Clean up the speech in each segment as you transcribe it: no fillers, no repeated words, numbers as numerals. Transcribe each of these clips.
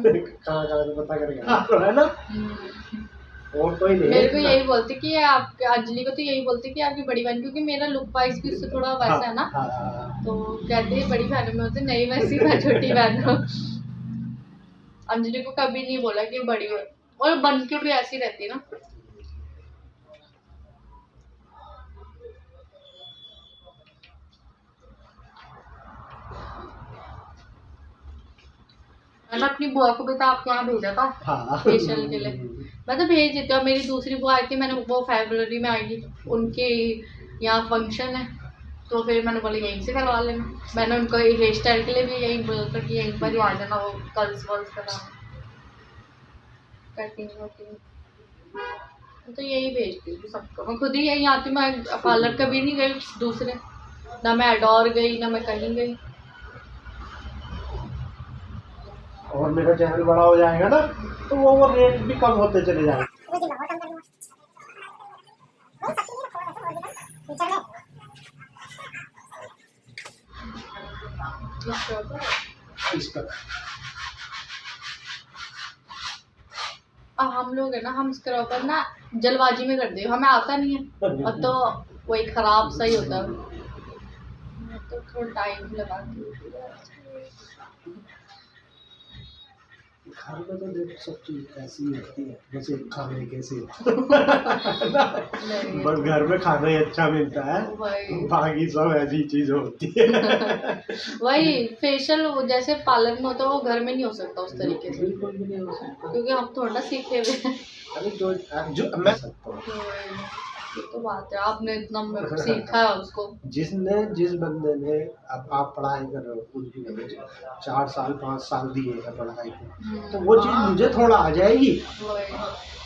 कहाँ से पता करेगा है ना। और कोई नहीं मेरे को यही बोलती कि आप अंजलि को तो यही बोलती कि आपकी बड़ी बहन, क्योंकि मेरा लुक वाइज भी उससे थोड़ा वैसा है ना। तो कहती है बड़ी बहन में होती, नहीं वैसी मैं छोटी बहन हूँ। अंजलि को कभी नहीं बोला कि बड़ी हो, और बन के भी ऐसी रहती है ना। मैंने अपनी बुआ को भी तो आपके यहाँ भेजा था फेशियल के लिए। मैं तो भेज देती हूँ। मेरी दूसरी बुआ आई थी, मैंने वो फरवरी में आएगी, उनके यहाँ फंक्शन है, तो फिर मैंने बोला यहीं से करवा लेना। मैंने उनको हेयर स्टाइल के लिए भी यही बोला था कि यहीं पर ही आ जाना, वो कर्ल्स वर्ल्स कराना, कटिंग वटिंग। तो यही भेजती हूँ सबको, मैं खुद ही यहीं आती हूँ। मैं पार्लर कभी नहीं गई दूसरे, ना मैं अडोर गई, ना मैं कहीं गई। और मेरा चैनल बड़ा हो जाएगा ना, तो वो रेट भी कम होते चले जाएंगे। हम लोग है ना, हम स्क्रबर ना जल्दबाजी में कर दे, हमें आता नहीं है, और तो वही खराब सही होता है, तो थोड़ा टाइम लगाती हूँ। घर में तो देख सब चीज ऐसी होती है, जैसे खाने कैसे बस घर में खाना ही अच्छा मिलता है, बाकी सब ऐसी चीज होती है। वही फेशियल जैसे पार्लर में होता है, वो घर में नहीं हो सकता उस तरीके से, बिल्कुल भी नहीं हो सकता, क्योंकि हम थोड़ा सीखे हुए हैं। अरे जो मैं सकता हूँ, ये तो बात है, आपने इतना सीखा है उसको। जिस बंदे ने, अब आप पढ़ाई कर रहे हो, कुछ भी कर रहे हो, 4 साल 5 साल दिए है पढ़ाई को, तो वो चीज़ मुझे थोड़ा आ जाएगी।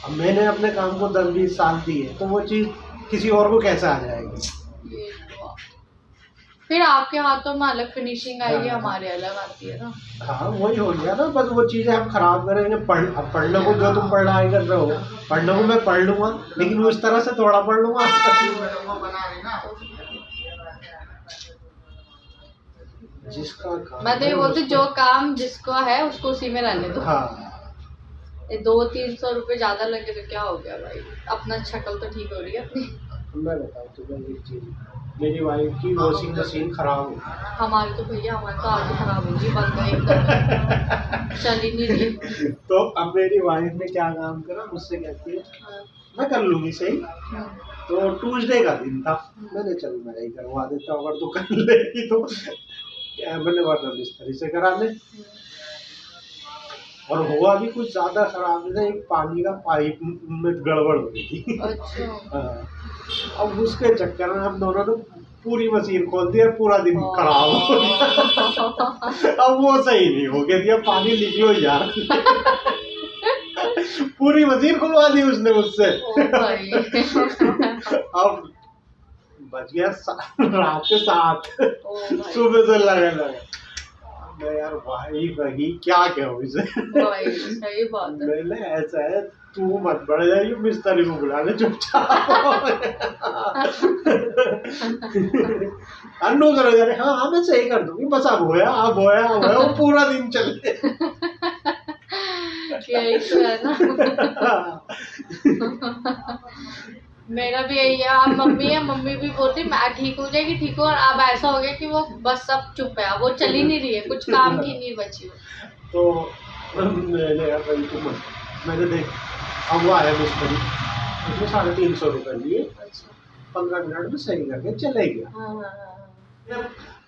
अब मैंने अपने काम को 10-20 साल दिए, तो वो चीज़ किसी और को कैसे आ जाएगी। फिर आपके हाथों में अलग फिनिशिंग आएगी, हमारे अलग आती है ना। हाँ वही हो गया ना, बस वो चीज़ें हम खराब करेंगे। पढ़ने को जो तुम पढ़ाई कर रहे हो, पढ़ने को मैं पढ़ लूंगा, लेकिन वो इस तरह से थोड़ा पढ़ लूंगा। जिसका काम, मैं तो ये बोलती, जो काम जिसको है उसको उसी में रहने दो। हाँ, 200-300 रुपए ज्यादा लगे तो क्या हो गया भाई, अपना शक्ल तो ठीक हो रही है अपनी। मैं बताऊँ तुम्हें एक चीज़, मेरी वाइफ की वॉशिंग मशीन खराब हो गई। हमारी तो भैया, हमारी तो आज ही खराब होगी, बंद है एकदम, चल ही नहीं रही। तो अब मेरी वाइफ ने क्या काम करा, मुझसे कहती है मैं कर लूंगी सही। तो ट्यूसडे का दिन था, मैंने चल मैं ही करवा देता हूँ, अगर तो कर लेगी तो मैंने वाटर मिस्त्री से करा ले। और हुआ भी कुछ ज्यादा खराब नहीं था, एक पानी का पाइप में गड़बड़ हो गई थी। अच्छा। अब उसके चक्कर में हम दोनों ने पूरी मशीन खोल दी और पूरा दिन खराब हो गया। अब वो सही नहीं हो गया, दिया पानी लीक हो जा रहा। पूरी मशीन खुलवा दी उसने मुझसे। अब बच गया रात के 7, सुबह से लगे यार भाई वही क्या कहूँ इसे। सही बात है। मैंने ऐसा है, तू मत बढ़ जाइए, मिस्त्री को बुला ले चुपचाप। अन्नू करो जा रहे, हाँ मैं सही कर दूंगी, बस अब होया वो पूरा दिन चले। यही तो है ना। मेरा भी यही है। अब मम्मी है, मम्मी भी बोलती मैं ठीक हो जाएगी, ठीक हो, और अब ऐसा हो गया कि वो बस सब चुप है, वो चल ही नहीं रही है, कुछ काम की नहीं बची। तो मैंने देख, अब वो आया मिस्त्री, उसने 350 रुपए लिए, 15 मिनट में सही करके चले गया।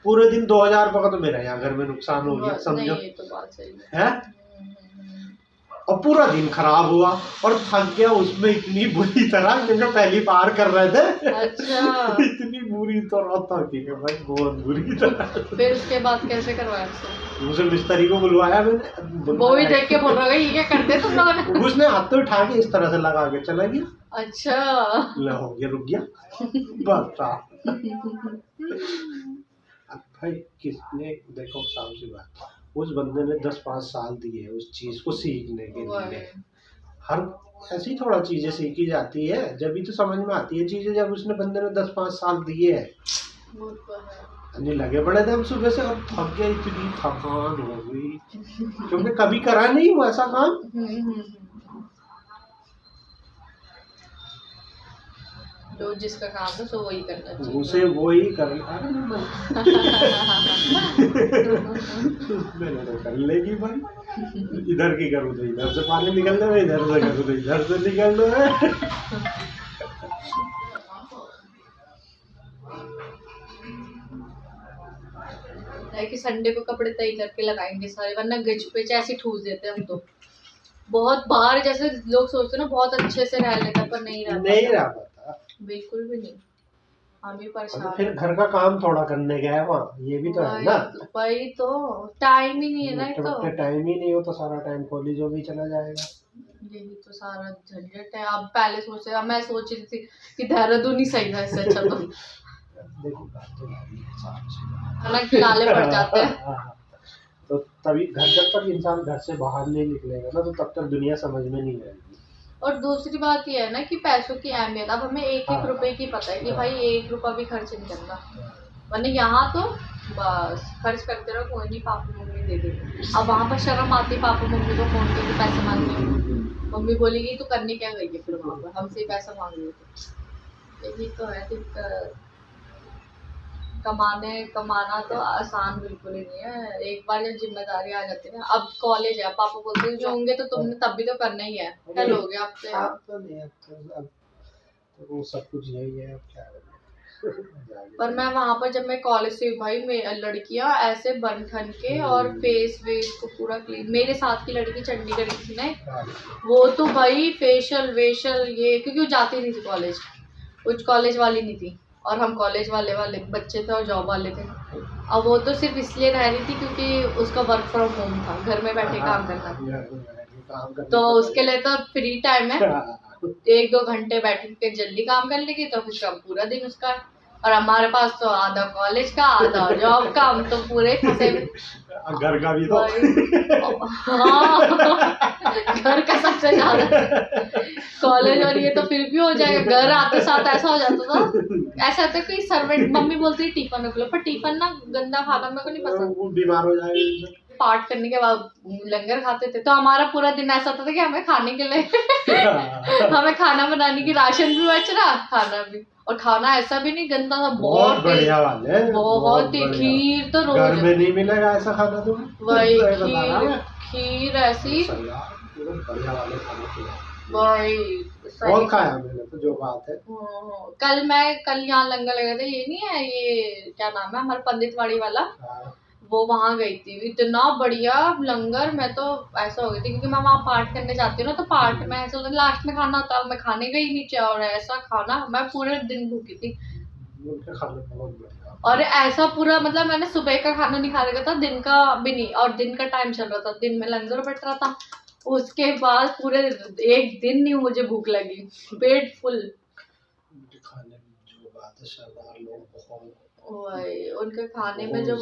पूरे दिन 2000 रुपए का तो मेरा यहाँ घर में नुकसान हो गया, समझो। ये तो बात सही है। और पूरा दिन खराब हुआ और थक गया उसमें इतनी बुरी तरह, क्योंकि पहली बार कर रहे थे। अच्छा। इतनी बुरी तरह थक गया भाई, बहुत बुरी तरह। फिर उसके बाद कैसे करवाया उसे मिस्त्री को बुलवाया मैंने, वो भी देख के बोल रहा है ये क्या करते तुम लोगों ने। उसने हाथ तो उठा के इस तरह से लगा के चला गया। अच्छा। हो गया, रुक गया। बता अब भाई किसने, देखो सामने सी बात, उस बंदे ने 10-5 साल दिए उस चीज को सीखने के लिए। हर ऐसी थोड़ा चीजें सीखी जाती है, जब भी तो समझ में आती है चीजें, जब उसने बंदे ने 10-5 साल दिए है। नहीं लगे बड़े थे हम सुबह से, और थक गए, इतनी थकान हो गई क्योंकि कभी करा नहीं हुआ ऐसा काम। जो जिसका काम है सो वही करना चाहिए, उसे वही करना। मैंने तो कर लेगी भाई, इधर की करूँ तो इधर से पानी निकल रहा है, इधर से करूँ तो इधर से निकल रहा है। कि संडे को कपड़े तय करके लगाएंगे सारे, वरना गच पे ऐसे ठूस देते हैं हम तो। बहुत बाहर जैसे लोग सोचते हैं ना बहुत अच्छे से रह लेते हैं, पर नहीं रह पाता, बिल्कुल भी नहीं। हम भी परेशान। फिर घर का काम थोड़ा करने गया है वहाँ, ये भी तो है ना। वही तो, टाइम ही नहीं है ना। तो टाइम ही नहीं हो तो सारा टाइम कॉलेजों में चला जाएगा। यही तो सारा झंझट है। अब पहले सोचे, मैं सोच रही थी कि देहरादून ही सही है, इससे अच्छा तो देखो नाले पड़ जाते हैं। तो तभी जब तक इंसान घर से बाहर नहीं निकलेगा ना, तो तब तक दुनिया समझ में नहीं आएगी। और दूसरी बात ये है ना कि पैसों की अहमियत, अब हमें एक एक रुपए की पता है कि भाई 1 रुपया भी खर्च नहीं करना, वरना यहाँ तो बस खर्च करते रहो, कोई नहीं, पापा मम्मी दे देंगे। अब वहाँ पर शर्म आती है पापा मम्मी को फोन करके पैसे मांगने, मम्मी बोलेगी तो करने क्या गई है फिर वहाँ पर, हमसे ही पैसा मांग रही हो। यही तो है दिक्कत। कमाना तो आसान बिल्कुल ही नहीं है, एक बार जब जिम्मेदारी आ जाती है ना। अब कॉलेज है, पापा बोलते हैं जो होंगे तो तुमने तब भी तो करना ही है, कल हो गया आपसे। अब तो नहीं, अब तो वो सब कुछ यही है, अब क्या पर मैं वहाँ पर जब मैं कॉलेज से भाई लड़कियाँ ऐसे बन ठन के और फेस को पूरा क्लीन, मेरे साथ की लड़की चंडीगढ़ की थी ना, वो तो भाई फेशियल वेशियल ये, क्योंकि वो जाती नहीं थी कॉलेज, कुछ कॉलेज वाली नहीं थी, और हम कॉलेज वाले बच्चे थे और जॉब वाले थे। अब वो तो सिर्फ इसलिए रह रही थी क्योंकि उसका वर्क फ्रॉम होम था, घर में बैठे काम करना, तो उसके लिए तो फ्री टाइम है, 1-2 घंटे बैठ के जल्दी काम कर लेगी तो फिर काम पूरा दिन उसका। और हमारे पास तो आधा कॉलेज का आधा जॉब का, हम तो पूरे फंसे घर का भी तो हाँ घर का सबसे ज्यादा, कॉलेज और ये तो फिर भी हो जाएगा, घर आते साथ ऐसा हो जाता था, ऐसा होता कि सर्वेंट मम्मी बोलती टिफिन निकलो, पर टिफिन ना गंदा खाना मेरे को नहीं पसंद, बीमार हो जाएगा। पाठ करने के बाद लंगर खाते थे, तो हमारा पूरा दिन ऐसा होता था कि हमें खाने के लिए हमें खाना बनाने की, राशन भी बच रहा, खाना भी, और खाना ऐसा भी नहीं गंदा था, बहुत बढ़िया वाले, बहुत ही खीर तो रोज घर में नहीं मिलेगा ऐसा खाना, तो वही खीर ऐसी बढ़िया वाले खाना वही बहुत खाया मैंने तो, जो बात है। कल यहाँ लंगर लगा था, ये नहीं है, ये क्या नाम है हमारे पंडितवाड़ी वाला, वो वहाँ गई थी, इतना बढ़िया लंगर, मैं तो ऐसा हो गई थी क्योंकि मैं वहाँ पाठ करने जाती हूँ ना, तो पाठ में ऐसा होता है लास्ट में खाना होता है, मैं खाने गई नीचे और ऐसा खाना, मैं पूरे दिन भूखी थी। और ऐसा पूरा मतलब मैंने सुबह का खाना नहीं खा रखा था, दिन का भी नहीं, और दिन का टाइम चल रहा था, दिन में लंगर बैठ रहा था, उसके बाद पूरे 1 दिन नहीं मुझे भूख लगी, पेट फुल। खाने जो बात है, सरदार लोग बहुत वही उनके खाने में जो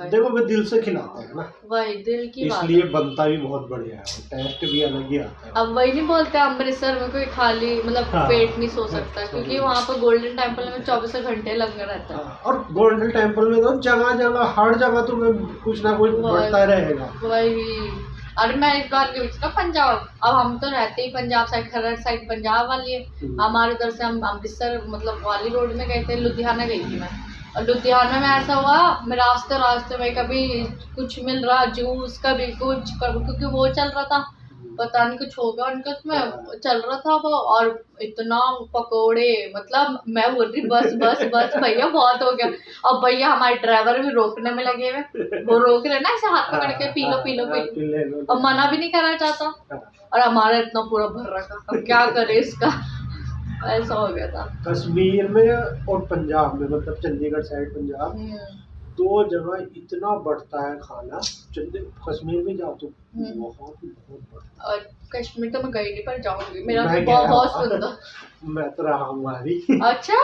देखो वे दिल से खिलाते हैं ना, वही दिल की बात, इसलिए बनता भी बहुत बढ़िया है, टेस्ट भी अलग ही आता है। अब वही नहीं बोलते अमृतसर में कोई खाली मतलब पेट नहीं सो सकता, क्योंकि वहाँ पर गोल्डन टेम्पल में 24 घंटे लंगर रहता है, और गोल्डन टेम्पल में तो जगह हर जगह तुम्हें कुछ ना कुछ बढ़ता रहेगा। वही, अरे मैं इस बार गई थी ना पंजाब, अब हम तो रहते ही पंजाब साइड, खरड़ साइड पंजाब वाली है, हमारे उधर से हम अमृतसर मतलब वाली रोड में गए थे, लुधियाना गई थी मैं, और लुधियाना में ऐसा हुआ, मैं रास्ते में कभी कुछ मिल रहा जूस, कभी कुछ, क्योंकि वो चल रहा था, पता नहीं कुछ होगा उनका उसमें चल रहा था वो, और इतना पकोड़े, मतलब मैं बोल रही बस भैया बहुत हो गया। अब भैया हमारे ड्राइवर भी रोकने में लगे हुए, वो रोक रहे ना ऐसे हाथ पकड़ के, पी लो, अब मना भी नहीं करना चाहता, और हमारा इतना पूरा भर रखा, अब क्या करे इसका, ऐसा हो गया था। कश्मीर में और पंजाब में, मतलब चंडीगढ़ साइड पंजाब, 2 जगह इतना बढ़ता है खाना, कश्मीर में जाओ तो बहुत बढ़ता है। कश्मीर तो मैं गई नहीं, पर जाऊंगी, मेरा बहुत सुंदर, मैं तो रहा हूँ वहाँ। अच्छा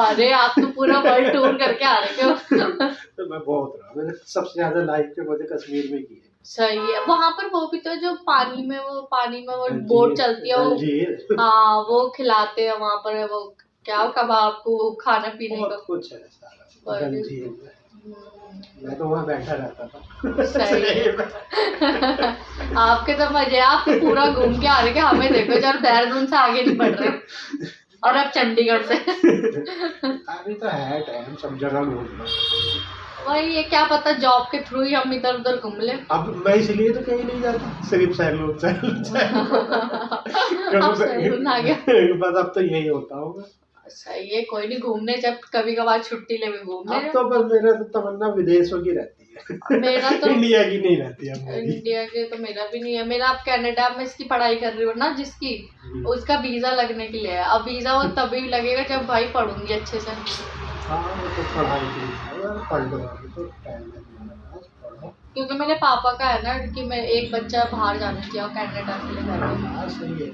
अरे आप तो पूरा वर्ल्ड टूर करके आ रहे हो। तो मैं बहुत रहा, मैंने सबसे ज्यादा लाइफ के मजे कश्मीर में किए। सही है, वहाँ पर वो भी तो जो पानी में वो बोट चलती है, वो हाँ वो खिलाते हैं वहाँ पर, वो क्या कबाब को खाना पीने का कुछ है सारा। डल झील में। मैं तो वहाँ बैठा रहता था। सही आपके तो मजे, आप तो पूरा घूम के आ रहे, हमें देखो जब देहरादून से आगे नहीं बढ़ रहे और अब चंडीगढ़ से। अभी तो है टाइम, सब जगह घूमना। वही ये क्या पता जॉब के थ्रू ही हम इधर उधर घूम ले। अब मैं इसलिए तो कहीं नहीं जाता, सिर्फ सैलून आ गया। बस अब तो यही होता होगा। सही है, कोई नहीं, घूमने जब कभी कभार छुट्टी ले घूमने। अब तो बस मेरा तो तमन्ना विदेशों की रहती है, मेरा तो इंडिया की नहीं रहती है। इंडिया के तो मेरा भी नहीं है। मेरा अब कनाडा में इसकी पढ़ाई कर रही हूँ ना, जिसकी उसका वीजा लगने के लिए है। अब वीजा वो तभी लगेगा जब भाई पढ़ूंगी अच्छे से। हाँ वो तो पढ़ाई की पढ़ लो, तो टाइम लगेगा, क्योंकि मेरे पापा का है ना कि मैं एक बच्चा बाहर जाना चाहिए कनाडा के लिए कर रही हूँ। सही है,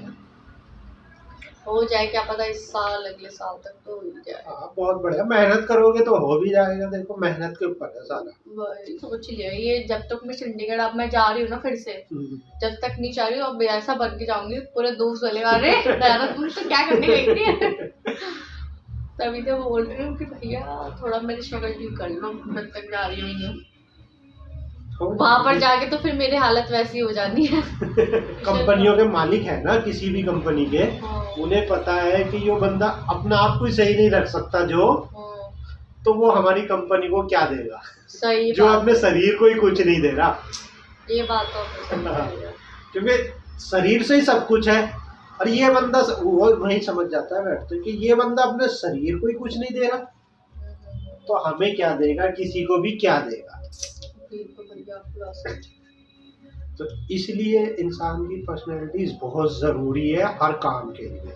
हो जाए क्या पता इस साल अगले साल तक तो हो जाए। हाँ बहुत बढ़िया, मेहनत करोगे तो हो भी जाएगा। देखो मेहनत के ऊपर है सारा। वही सोच लिया, ये जब तक मैं चंडीगढ़, अब मैं जा रही हूँ ना फिर से, जब तक नहीं जा रही हूँ अब ऐसा बन के जाऊंगी पूरे दोस्त वाले, अरे देहरादून तो क्या करने गई थी। तभी तो बोल रही हूँ कि भैया थोड़ा मेरी स्ट्रगल भी कर लो जब तक जा रही हूँ। वहां पर जाके तो फिर मेरी हालत वैसी हो जानी है। कंपनियों के मालिक है ना किसी भी कंपनी के, उन्हें पता है कि ये बंदा अपना आप को सही नहीं रख सकता जो, तो वो हमारी कंपनी को क्या देगा। सही जो अपने शरीर को ही कुछ नहीं दे रहा। ये बात तो क्योंकि शरीर से ही सब कुछ है, और ये बंदा वो वही समझ जाता है बैठते कि ये बंदा अपने शरीर को ही कुछ नहीं दे रहा, तो हमें क्या देगा, किसी को भी क्या देगा। तो इसलिए इंसान की पर्सनैलिटीज बहुत जरूरी है हर काम के लिए।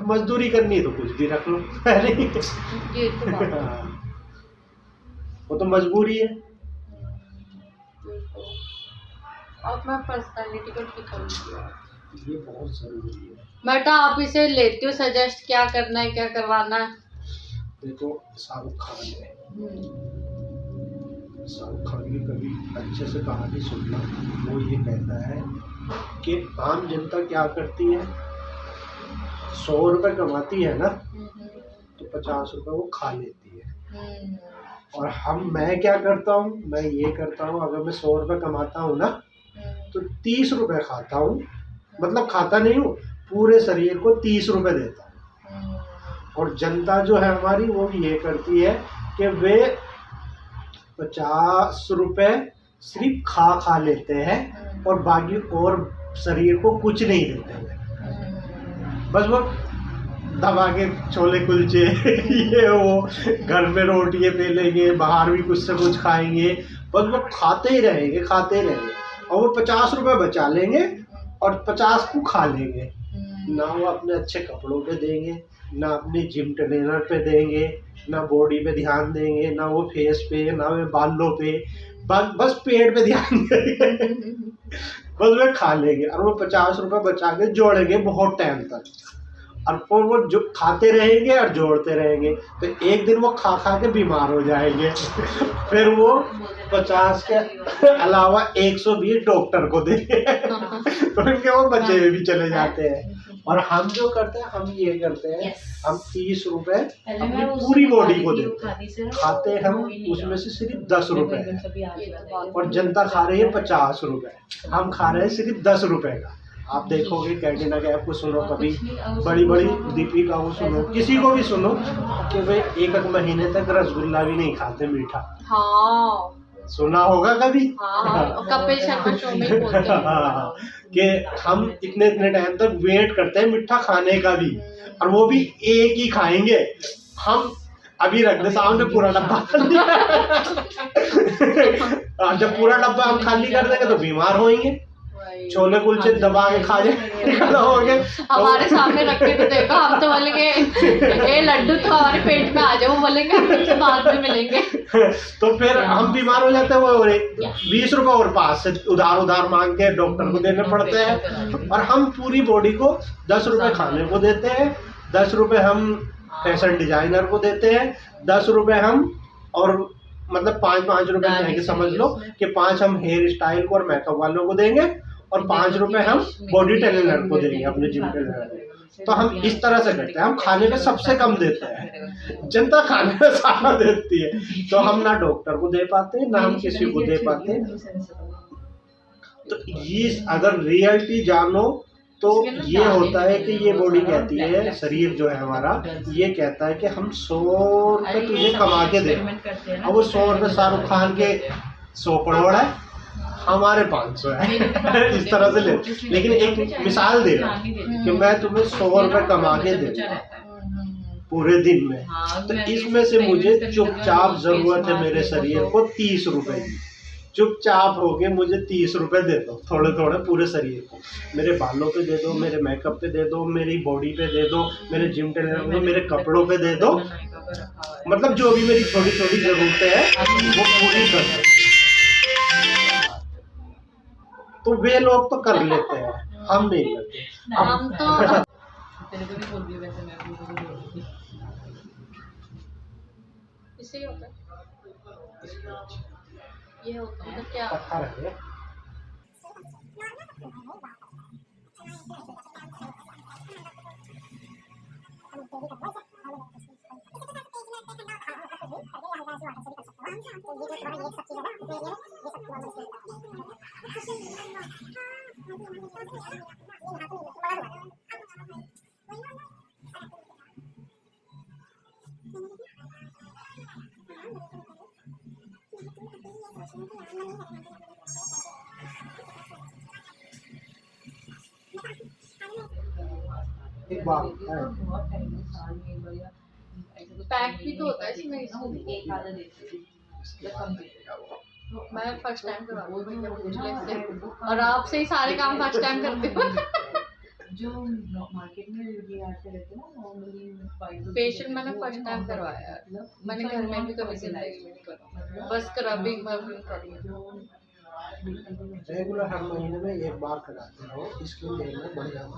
मजदूरी करनी तो कुछ भी रख लो, वो तो मजबूरी है। अपना पर्सनैलिटी को ठीक करूंगी, ये बहुत जरूरी है। बेटा आप इसे लेती हो सजेस्ट, क्या करना है क्या करवाना है। देखो शाहरुख खान है, शाहरुख खान की कभी अच्छे से कहानी सुनना। वो ये कहता है कि आम जनता क्या करती है, 100 रुपए कमाती है ना तो 50 रुपए वो खा लेती है। और मैं क्या करता हूँ, मैं ये करता हूँ, अगर मैं 100 रुपए कमाता हूँ ना तो 30 रुपए खाता हूँ, मतलब खाता नहीं हूँ, पूरे शरीर को 30 रुपए देता हूँ। और जनता जो है हमारी वो भी ये करती है कि वे 50 रुपए सिर्फ खा लेते हैं और बाकी और शरीर को कुछ नहीं देते हैं। बस वो दबा के छोले कुलचे ये वो घर में रोटियाँ बेलेंगे, बाहर भी कुछ से कुछ खाएंगे, बस वो खाते ही रहेंगे और वो 50 रुपए बचा लेंगे और 50 को खा लेंगे। ना वो अपने अच्छे कपड़ों पे देंगे, ना अपने जिम ट्रेनर पे देंगे, ना बॉडी पे ध्यान देंगे, ना वो फेस पे, ना वो बालों पे, बस पेट पे ध्यान देंगे। बस वे खा लेंगे और वो 50 रुपए बचा के जोड़ेंगे बहुत टाइम तक, और फिर वो जो खाते रहेंगे और जोड़ते रहेंगे, तो एक दिन वो खा के बीमार हो जाएंगे। फिर वो 50 के अलावा 120 डॉक्टर को देंगे। तो इनके वो बचे हुए भी चले जाते हैं। और हम जो करते हैं, हम ये करते हैं, हम 30 रुपए अपनी पूरी बॉडी को देते हैं, खाते हम उसमें से सिर्फ 10 रुपए, और जनता खा रही है 50 रुपए, हम खा रहे हैं सिर्फ 10 रुपए का। आप देखोगे कैटरीना कैफ को सुनो, कभी बड़ी दीपिका को सुनो, किसी को भी सुनो कि वे एक महीने तक रसगुल्ला भी नहीं खाते मीठा। हाँ सुना होगा कभी। हाँ, कपिल शर्मा शो में ही बोलते हैं कि हम इतने टाइम तक वेट करते हैं मीठा खाने का भी, और वो भी एक ही खाएंगे। हम अभी रख दे सामने पूरा डब्बा, जब पूरा डब्बा हम खाली कर देंगे तो बीमार होंगे। छोले कुलचे दबा के खा जाएंगे। हमारे सामने रख के तो देखो, हम तो बोलेंगे ये लड्डू तो हमारे पेट में आ जाए, वो बोलेंगे हम बाद में मिलेंगे। तो फिर हम बीमार हो जाते हैं। वो 20 रुपए और पास से उधार मांग के डॉक्टर को देने पड़ते हैं, और हम पूरी बॉडी को 10 रुपए खाने को देते हैं, 10 रुपए हम फैशन डिजाइनर को देते हैं, 10 रुपए हम, और मतलब 5 रुपए कह के समझ लो कि 5 हम हेयर स्टाइल को और मेकअप वालों को देंगे, और 5 रुपए हम बॉडी ट्रेनर को देंगे, अपने जिम ट्रेनर को। तो हम इस तरह से करते हैं, हम खाने पे सबसे कम देते हैं, जनता खाने में सारा देती है, तो हम ना डॉक्टर को दे पाते ना हम किसी को दे पाते। तो ये अगर रियलिटी जानो तो ये होता है कि ये बॉडी कहती है, शरीर जो है हमारा ये कहता है कि हम 100 रुपये तुझे कमा के दे, अब वो 100 रुपये शाहरुख खान के 100 करोड़ है, हमारे 500 है इस तरह से ले। लेकिन एक मिसाल दे रहा हूं कि मैं तुम्हें 100 रुपये कमा के दे पूरे दिन में, तो इसमें से मुझे चुपचाप जरूरत है मेरे शरीर को 30 रुपए की, चुपचाप हो गए मुझे 30 रुपए दे दो, थोड़े थोड़े पूरे शरीर को, मेरे बालों पे दे दो, मेरे मेकअप पे दे दो, मेरी बॉडी पे दे दो, मेरे जिम ट्रेनर पे, मेरे कपड़ों पे दे दो, मतलब जो भी मेरी छोटी छोटी जरूरतें हैं वो पूरी कर दो। तो वे लोग तो कर लेते हैं, हम नहीं करते। हम तो इससे होता है, ये होता है तो क्या पत्थर है एक बार पैक भी तो होता है इसमें, मैं फर्स्ट टाइम करवाती हूँ और आपसे ही सारे काम फर्स्ट टाइम करती हूँ। जो मार्केट में ये आते रहते हैं ना नॉर्मली फेशियल मैंने फर्स्ट टाइम करवाया है, मैंने घर में भी कभी जिंदगी में नहीं करा, बस स्क्रबिंग करी है। रेगुलर हर महीने में एक बार कराते रहो, इसके लिए में बढ़ जाता।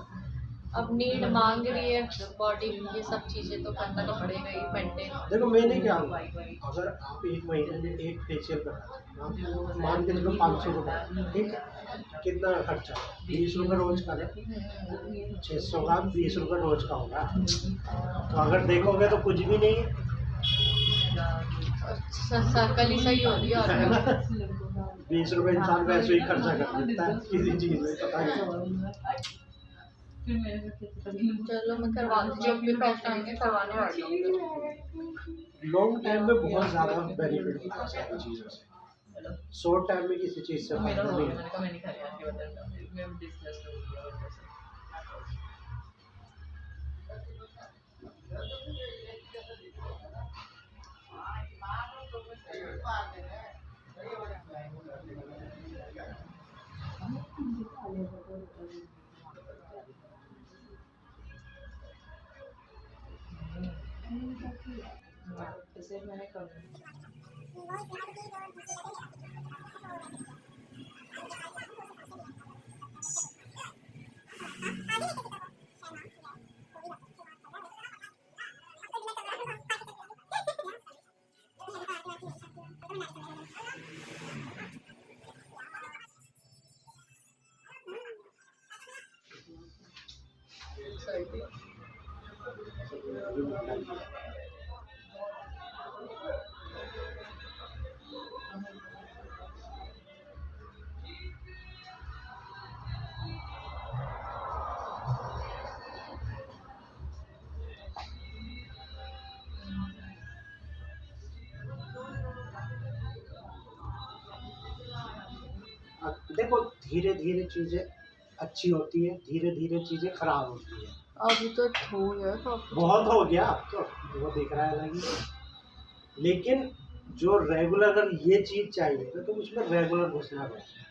अब नीड मांग रही है बॉडी, ये सब चीजें तो करना तो पड़ेगा ही मेंटेन। देखो मैंने क्या हुआ, अगर आप एक महीने में एक फेशियल कराते हो, मान के चलो 500 रुपये, ठीक है, कितना खर्चा, 20 रुपये रोज का, 600 का 20 रुपये रोज का होगा, तो अगर देखोगे तो कुछ भी नहीं है, सर्कल ही सही हो रही है। 20 रुपये इंसान वैसे ही खर्चा कर देता है किसी चीज़ में, पता नहीं। चलो मैं करवा दूँ, जब भी फर्स्ट टाइम में करवाने वाली हूँ। लॉन्ग टाइम में बहुत ज़्यादा बेनिफिट होता है सारी चीज़ों से, शॉर्ट टाइम में किसी चीज़ से फायदा नहीं होता। जैसे मैंने कहा देखो धीरे धीरे चीजें अच्छी होती है, धीरे धीरे चीजें खराब होती है। अभी तो हो गया तो बहुत हो गया, अब तो वो दिख रहा है लगी, लेकिन जो रेगुलर अगर ये चीज चाहिए तो उसमें रेगुलर घुसना पड़ता है।